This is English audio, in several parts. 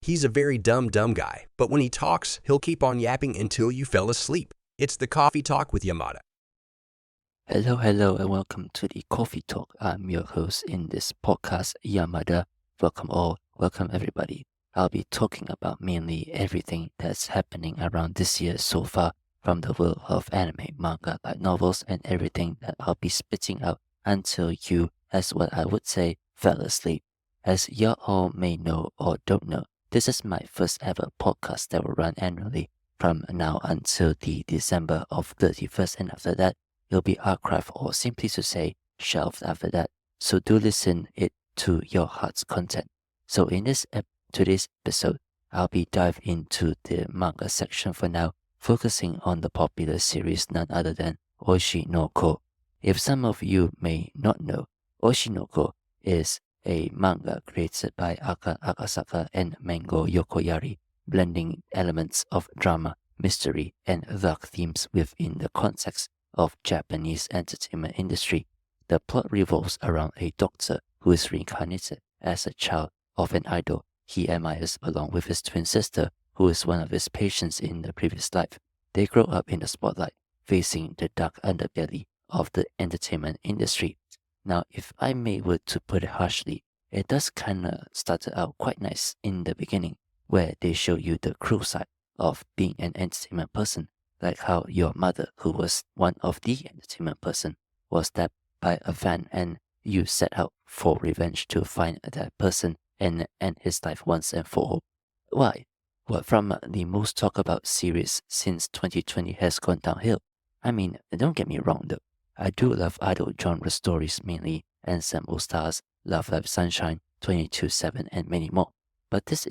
He's a very dumb guy, but when he talks, he'll keep on yapping until you fell asleep. It's the Coffee Talk with Yamada. Hello, and welcome to the Coffee Talk. I'm your host in this podcast, Yamada. Welcome all, welcome everybody. I'll be talking about mainly everything that's happening around this year so far from the world of anime, manga, light novels, and everything that I'll be spitting out until you, as what I would say, fell asleep. As you all may know or don't know, this is my first ever podcast that will run annually from now until the December of 31st, and after that, it'll be archived or simply to say shelved after that. So do listen it to your heart's content. So in today's episode, I'll be dive into the manga section for now, focusing on the popular series none other than Oshi No Ko. If some of you may not know, Oshi No Ko is a manga created by Aka Akasaka and Mango Yokoyari, blending elements of drama, mystery, and dark themes within the context of Japanese entertainment industry. The plot revolves around a doctor who is reincarnated as a child of an idol he admires along with his twin sister, who is one of his patients in the previous life. They grow up in the spotlight, facing the dark underbelly of the entertainment industry. Now, if I were to put it harshly, it does kinda start out quite nice in the beginning, where they show you the cruel side of being an entertainment person, like how your mother, who was one of the entertainment person, was stabbed by a fan and you set out for revenge to find that person and end his life once and for all. Why? Well, from the most talked about series since 2020 has gone downhill. I mean, don't get me wrong though. I do love idol genre stories mainly, Ensemble Stars, Love Live Sunshine, 22/7, and many more. But this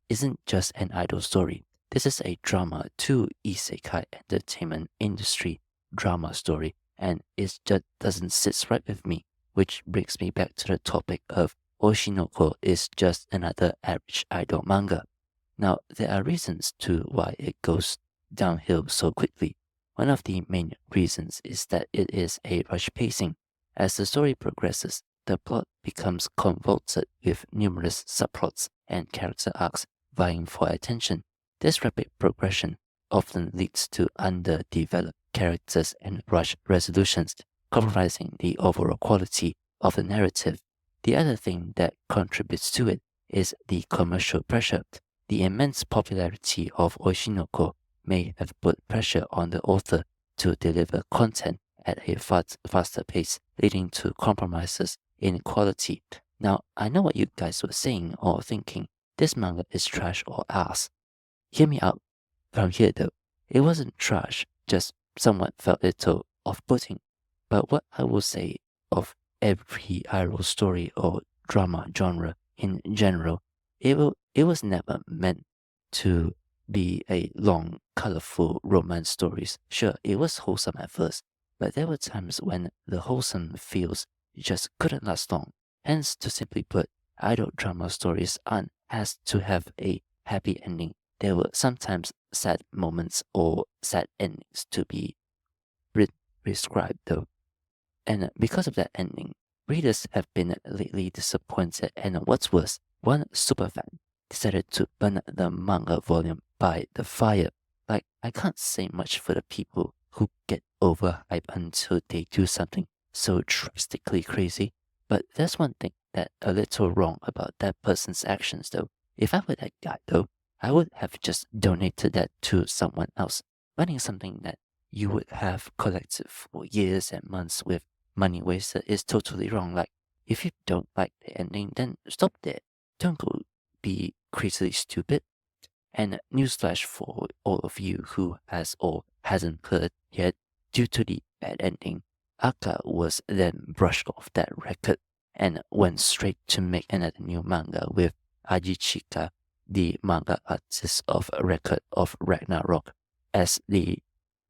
isn't just an idol story. This is a drama to isekai entertainment industry drama story, and it just doesn't sit right with me, which brings me back to the topic of Oshi No Ko is just another average idol manga. Now, there are reasons to why it goes downhill so quickly. One of the main reasons is that it is a rush pacing. As the story progresses, the plot becomes convoluted with numerous subplots and character arcs vying for attention. This rapid progression often leads to underdeveloped characters and rushed resolutions, compromising the overall quality of the narrative. The other thing that contributes to it is the commercial pressure. The immense popularity of Oshi No Ko may have put pressure on the author to deliver content at a faster pace, leading to compromises in quality. Now, I know what you guys were saying or thinking. This manga is trash or ass. Hear me out. From here though, it wasn't trash, just somewhat felt a little off-putting. But what I will say of every idol story or drama genre in general, it was never meant to be a long, colorful romance stories. Sure, it was wholesome at first, but there were times when the wholesome feels just couldn't last long. Hence, to simply put, idol drama stories aren't has to have a happy ending. There were sometimes sad moments or sad endings to be prescribed though. And because of that ending, readers have been lately disappointed, and what's worse, one superfan decided to burn the manga volume by the fire. Like, I can't say much for the people who get overhyped until they do something so drastically crazy, but there's one thing that a little wrong about that person's actions though. If I were that guy though, I would have just donated that to someone else. Running something that you would have collected for years and months with money wasted is totally wrong. Like, if you don't like the ending, then stop there. Don't go be crazily stupid. And newsflash for all of you who has or hasn't heard yet, due to the bad ending, Aqua was then brushed off that record and went straight to make another new manga with Ajichika, the manga artist of Record of Ragnarok, as the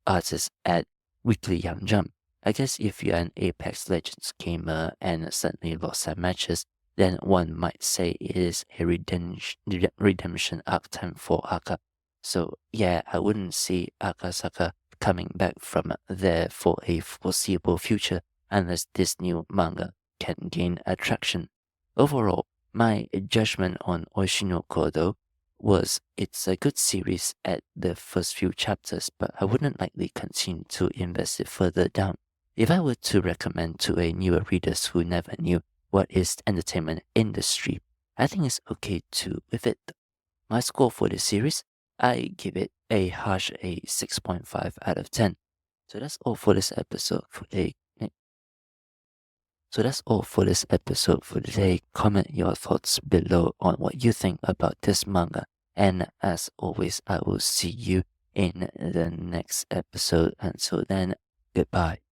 artist at Weekly Young Jump. I guess if you're an Apex Legends gamer and suddenly lost some matches, then one might say it is a redemption arc time for Aka. So yeah, I wouldn't see Akasaka coming back from there for a foreseeable future unless this new manga can gain attraction. Overall, my judgment on Oshi No Ko though was it's a good series at the first few chapters, but I wouldn't likely continue to invest it further down. If I were to recommend to a newer readers who never knew what is the entertainment industry, I think it's okay to with it. My score for this series, I give it a harsh 6.5 out of 10. So that's all for this episode for today. For today. Comment your thoughts below on what you think about this manga. And as always, I will see you in the next episode. Until then, goodbye.